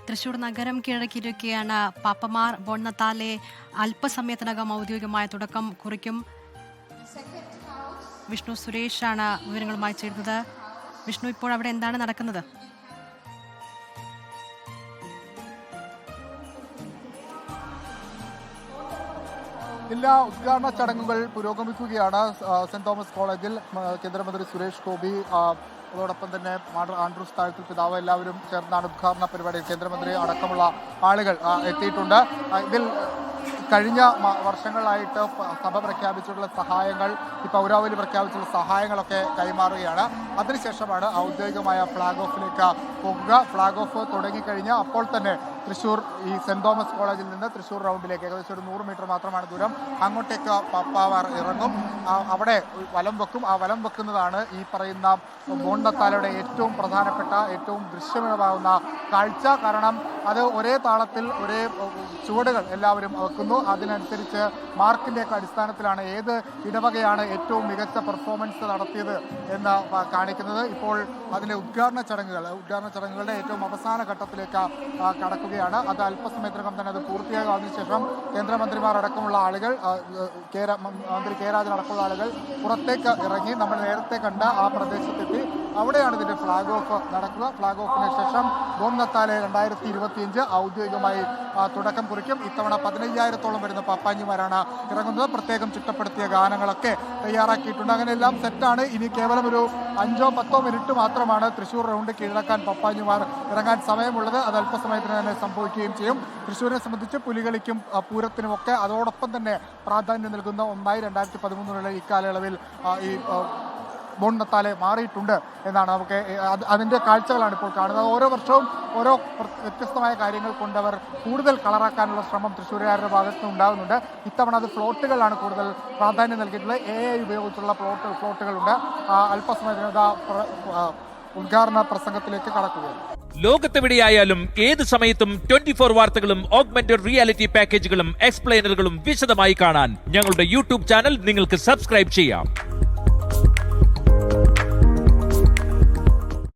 തൃശൂർ നഗരം കീഴടക്കിയിരിക്കുകയാണ്. പാപ്പമാർ ബോൺനത്താലെ അല്പസമയത്തിനകം ഔദ്യോഗികമായ തുടക്കം കുറിക്കും. വിഷ്ണു സുരേഷാണ് വിവരങ്ങളുമായി ചേരുന്നത്. വിഷ്ണു, ഇപ്പോൾ അവിടെ എന്താണ് നടക്കുന്നത്? ഉദ്ഘാടന ചടങ്ങുകൾ പുരോഗമിക്കുകയാണ്. സെന്റ് തോമസ് കോളേജിൽ കേന്ദ്രമന്ത്രി സുരേഷ് ഗോപി, അതോടൊപ്പം തന്നെ ആൻഡ്രൂസ് താഴത്തിൽ പിതാവ് എല്ലാവരും ചേർന്നാണ് ഉദ്ഘാടന പരിപാടി. കേന്ദ്രമന്ത്രി അടക്കമുള്ള ആളുകൾ എത്തിയിട്ടുണ്ട്. ഇതിൽ കഴിഞ്ഞ വർഷങ്ങളായിട്ട് സഭ പ്രഖ്യാപിച്ചിട്ടുള്ള സഹായങ്ങൾ, ഈ പൗരാവലി പ്രഖ്യാപിച്ചിട്ടുള്ള സഹായങ്ങളൊക്കെ കൈമാറുകയാണ്. അതിനുശേഷമാണ് ഔദ്യോഗികമായ ഫ്ലാഗ് ഓഫിലേക്ക് പോകുക. ഫ്ലാഗ് ഓഫ് തുടങ്ങിക്കഴിഞ്ഞ് അപ്പോൾ തന്നെ തൃശ്ശൂർ ഈ സെന്റ് തോമസ് കോളേജിൽ നിന്ന് തൃശ്ശൂർ റൗണ്ടിലേക്ക് ഏകദേശം ഒരു 100 മീറ്റർ മാത്രമാണ് ദൂരം. അങ്ങോട്ടേക്ക് പാപ്പാവാർ ഇറങ്ങും, അവിടെ വലം വെക്കും. ആ വലം വെക്കുന്നതാണ് ഈ പറയുന്ന ബോൺനത്താലയുടെ ഏറ്റവും പ്രധാനപ്പെട്ട, ഏറ്റവും ദൃശ്യമാകുന്ന കാഴ്ച. കാരണം അത് ഒരേ താളത്തിൽ ഒരേ ചുവടുകൾ എല്ലാവരും വെക്കുന്നു. അതിനനുസരിച്ച് മാർക്കിൻ്റെയൊക്കെ അടിസ്ഥാനത്തിലാണ് ഏത് ഇടവകയാണ് ഏറ്റവും മികച്ച പെർഫോമൻസ് നടത്തിയത് എന്ന് കാണിക്കുന്നത്. ഇപ്പോൾ അതിൻ്റെ ഉദ്ഘാടന ചടങ്ങുകളുടെ ഏറ്റവും അവസാന ഘട്ടത്തിലേക്ക് കടക്കുകയാണ്. അത് അല്പസമയത്തിനകം തന്നെ അത് പൂർത്തിയാകും. അതിനുശേഷം കേന്ദ്രമന്ത്രിമാർ അടക്കമുള്ള ആളുകൾ, മന്ത്രി കെ രാജൻ അടക്കമുള്ള ആളുകൾ പുറത്തേക്ക് ഇറങ്ങി നമ്മൾ നേരത്തെ കണ്ട ആ പ്രദേശത്തെത്തി. അവിടെയാണ് ഇതിൻ്റെ ഫ്ലാഗ് ഓഫ് നടക്കുക. ഫ്ലാഗ് ഓഫിന് ശേഷം ബോൺനത്താലെ 2025 ഔദ്യോഗികമായി തുടക്കം കുറിക്കും. ഇത്തവണ 15,000-ഓളം വരുന്ന പാപ്പാഞ്ഞിമാരാണ് ഇറങ്ങുന്നത്. പ്രത്യേകം ചിട്ടപ്പെടുത്തിയ ഗാനങ്ങളൊക്കെ തയ്യാറാക്കിയിട്ടുണ്ട്. അങ്ങനെയെല്ലാം സെറ്റാണ്. ഇനി കേവലം ഒരു 5-10 മിനിറ്റ് മാത്രമാണ് തൃശ്ശൂർ റൗണ്ട് കീഴടക്കാൻ പപ്പാഞ്ഞിമാർ ഇറങ്ങാൻ സമയമുള്ളത്. അത് അല്പസമയത്തിന് തന്നെ സംഭവിക്കുകയും ചെയ്യും. തൃശ്ശൂരിനെ സംബന്ധിച്ച് പുലികളിക്കും പൂരത്തിനുമൊക്കെ അതോടൊപ്പം തന്നെ പ്രാധാന്യം നൽകുന്ന ഒന്നായി 2013 ഇക്കാലയളവിൽ ഈ ബോൺനത്താലെ മാറിയിട്ടുണ്ട് എന്നാണ് നമുക്ക് അതിൻ്റെ കാഴ്ചകളാണ് ഇപ്പോൾ കാണുന്നത്. ഓരോ വർഷവും ഓരോ വ്യത്യസ്തമായ കാര്യങ്ങൾ കൊണ്ടവർ കൂടുതൽ കളറാക്കാനുള്ള ശ്രമം തൃശ്ശൂരുകാരുടെ ഭാഗത്ത് നിന്ന് ഉണ്ടാകുന്നുണ്ട്. ഇത്തവണ അത് ഫ്ലോട്ടുകളാണ് കൂടുതൽ പ്രാധാന്യം നൽകിയിട്ടുള്ളത്. AI ഉപയോഗിച്ചുള്ള ഫ്ലോട്ടുകളുണ്ട്. അല്പസമയത്തിന് ഉദ്ഘാടന പ്രസംഗത്തിലേക്ക് കടക്കുകയാണ്. ലോകത്തെവിടെയായാലും ഏത് സമയത്തും 24 വാർത്തകളും ഓഗ്മെന്റഡ് റിയാലിറ്റി പാക്കേജുകളും എക്സ്പ്ലെയിനറുകളും വിശദമായി കാണാൻ ഞങ്ങളുടെ യൂട്യൂബ് ചാനൽ നിങ്ങൾക്ക് സബ്സ്ക്രൈബ് ചെയ്യാം.